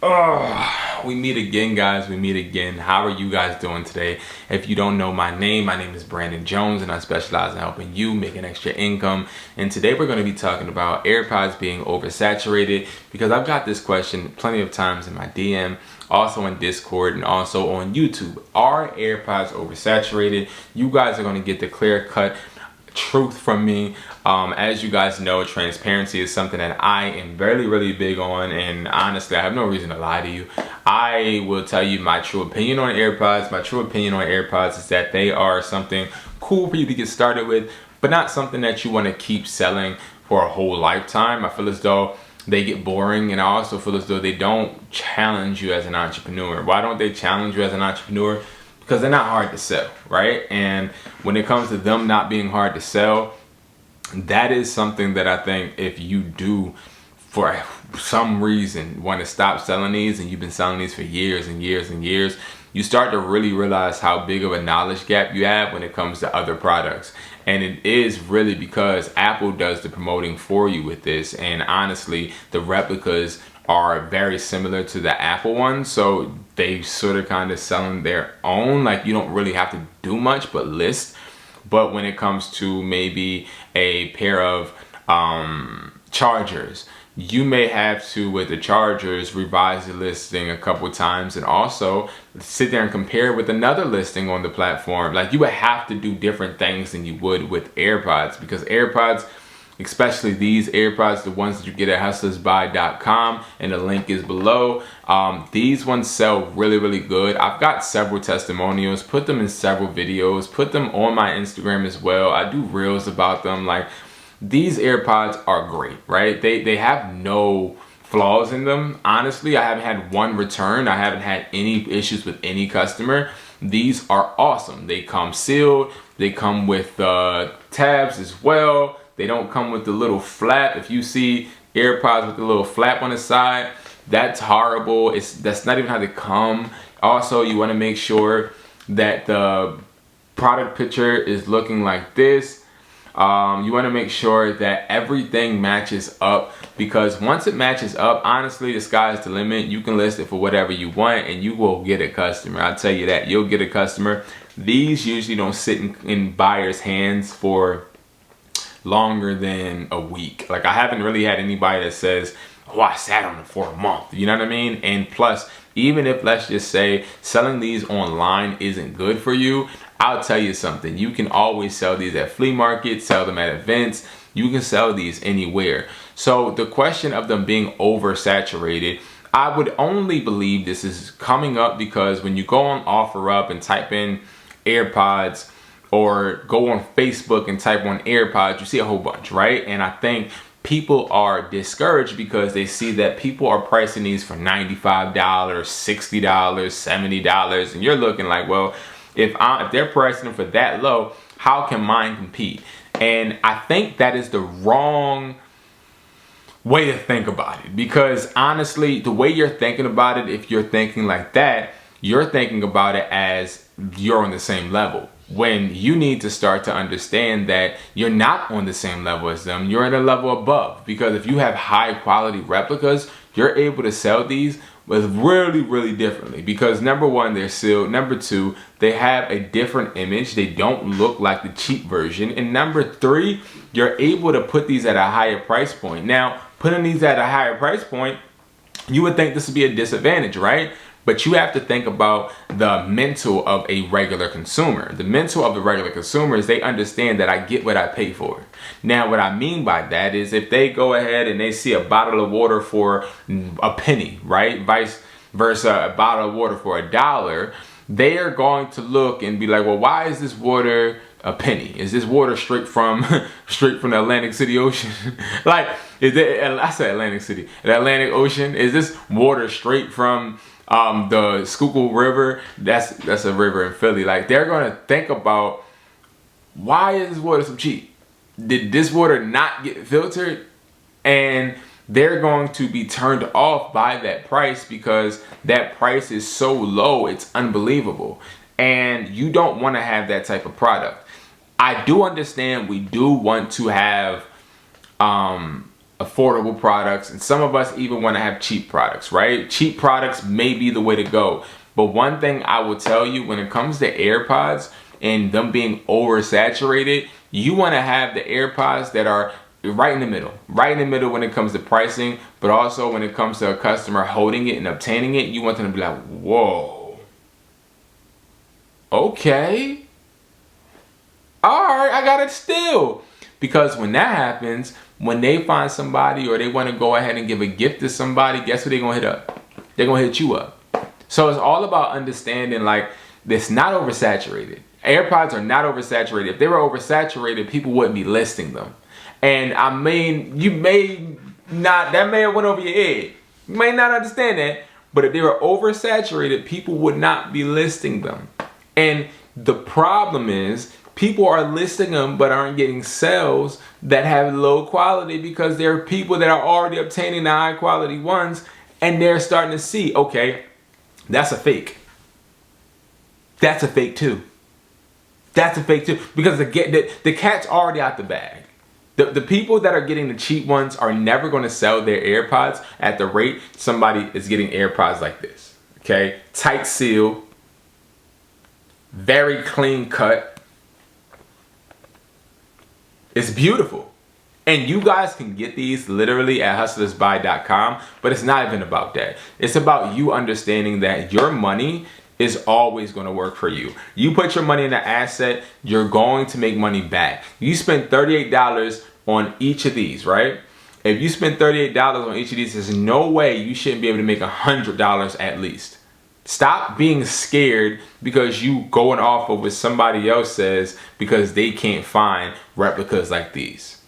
Oh, we meet again, guys. We meet again. How are you guys doing today? If you don't know my name is Brandon Jones, and I specialize in helping you make an extra income. And today we're going to be talking about AirPods being oversaturated, because I've got this question plenty of times in my DM, also in Discord, and also on YouTube. Are AirPods oversaturated? You guys are going to get the clear-cut truth from me. As you guys know, transparency is something that I am really big on, and honestly I have no reason to lie to you. I will tell you my true opinion on AirPods. My true opinion on AirPods is that they are something cool for you to get started with, but not something that you want to keep selling for a whole lifetime. I feel as though they get boring, and I also feel as though they don't challenge you as an entrepreneur. Why don't they challenge you as an entrepreneur? Because they're not hard to sell, right? And when it comes to them not being hard to sell, that is something that I think if you do for some reason want to stop selling these, and you've been selling these for years and years and years, you start to really realize how big of a knowledge gap you have when it comes to other products. And it is really because Apple does the promoting for you with this, and honestly the replicas are very similar to the Apple ones, so they sort of kind of selling their own. Like, you don't really have to do much but list. But when it comes to maybe a pair of chargers, you may have to, with the chargers, revise the listing a couple times, and also sit there and compare with another listing on the platform. Like, you would have to do different things than you would with AirPods, because AirPods, especially these AirPods, the ones that you get at hustlersbuy.com, and the link is below, these ones sell really good. I've got several testimonials, put them in several videos, put them on my Instagram as well. I do reels about them. Like, these AirPods are great, right? They have no flaws in them. Honestly, I haven't had one return. I haven't had any issues with any customer. These are awesome. They come sealed. They come with tabs as well. They don't come with the little flap. If you see AirPods with the little flap on the side, that's horrible. That's not even how they come. Also, you want to make sure that the product picture is looking like this. You want to make sure that everything matches up, because once it matches up, honestly, the sky's the limit. You can list it for whatever you want and you will get a customer. I'll tell you that. You'll get a customer. These usually don't sit in buyers' hands for longer than a week. Like, I haven't really had anybody that says, oh, I sat on it for a month. You know what I mean? And plus, even if, let's just say, selling these online isn't good for you, I'll tell you something. You can always sell these at flea markets, sell them at events. You can sell these anywhere. So the question of them being oversaturated, I would only believe this is coming up because when you go on OfferUp and type in AirPods, or go on Facebook and type on AirPods, you see a whole bunch, right? And I think people are discouraged because they see that people are pricing these for $95, $60, $70, and you're looking like, well, if they're pricing them for that low, how can mine compete? And I think that is the wrong way to think about it, because honestly, the way you're thinking about it, if you're thinking like that, you're thinking about it as you're on the same level, when you need to start to understand that you're not on the same level as them. You're at a level above, because if you have high quality replicas, you're able to sell these with really differently, because number one, they're sealed. Number two, they have a different image. They don't look like the cheap version. And number three, you're able to put these at a higher price point. Now, putting these at a higher price point, you would think this would be a disadvantage, right? But you have to think about the mental of a regular consumer. The mental of the regular consumer is they understand that I get what I pay for. Now, what I mean by that is if they go ahead and they see a bottle of water for a penny, right? Vice versa, a bottle of water for $1, they are going to look and be like, well, why is this water a penny? Is this water straight from the Atlantic City Ocean? Like, I said Atlantic City, the Atlantic Ocean. Is this water straight from the Schuylkill River? That's a river in Philly. Like, they're gonna think about, why is this water so cheap? Did this water not get filtered? And they're going to be turned off by that price, because that price is so low, it's unbelievable. And you don't want to have that type of product. I do understand we do want to have affordable products, and some of us even want to have cheap products, right? Cheap products may be the way to go. But one thing I will tell you when it comes to AirPods and them being oversaturated, you want to have the AirPods that are right in the middle when it comes to pricing, but also when it comes to a customer holding it and obtaining it, you want them to be like, whoa, okay, all right, I got it still. Because when that happens, when they find somebody or they want to go ahead and give a gift to somebody, guess who they're going to hit up? They're going to hit you up. So it's all about understanding like it's not oversaturated. AirPods are not oversaturated. If they were oversaturated, people wouldn't be listing them. And I mean, you may not, that may have went over your head. You may not understand that, but if they were oversaturated, people would not be listing them. And the problem is, people are listing them but aren't getting sales that have low quality because there are people that are already obtaining the high quality ones, and they're starting to see, okay, that's a fake. That's a fake too. That's a fake too. Because the cat's already out the bag. The people that are getting the cheap ones are never going to sell their AirPods at the rate somebody is getting AirPods like this. Okay? Tight seal. Very clean cut. It's beautiful. And you guys can get these literally at hustlersbuy.com, but it's not even about that. It's about you understanding that your money is always going to work for you. You put your money in an asset, you're going to make money back. You spend $38 on each of these, right? If you spend $38 on each of these, there's no way you shouldn't be able to make $100 at least. Stop being scared because you going off of what somebody else says because they can't find replicas like these.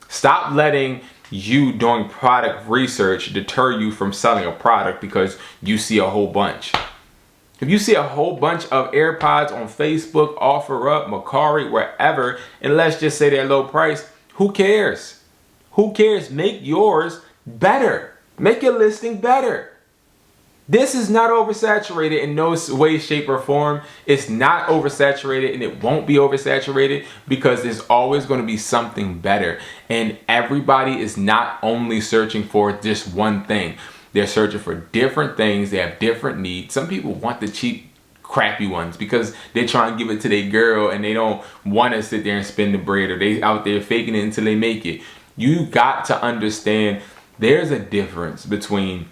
Stop letting you doing product research deter you from selling a product because you see a whole bunch. If you see a whole bunch of AirPods on Facebook, OfferUp, MERCARI, wherever, and let's just say they're low price, who cares? Who cares? Make yours better. Make your listing better. This is not oversaturated in no way, shape, or form. It's not oversaturated, and it won't be oversaturated because there's always going to be something better. And everybody is not only searching for just one thing. They're searching for different things. They have different needs. Some people want the cheap, crappy ones because they're trying to give it to their girl and they don't want to sit there and spend the bread, or they out there faking it until they make it. You got to understand there's a difference between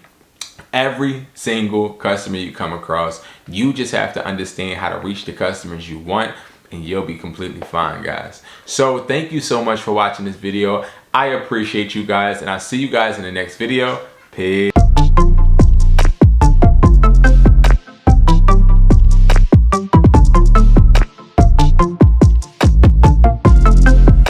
every single customer you come across. You just have to understand how to reach the customers you want, and you'll be completely fine, guys. So thank you so much for watching this video. I appreciate you guys, and I'll see you guys in the next video. Peace.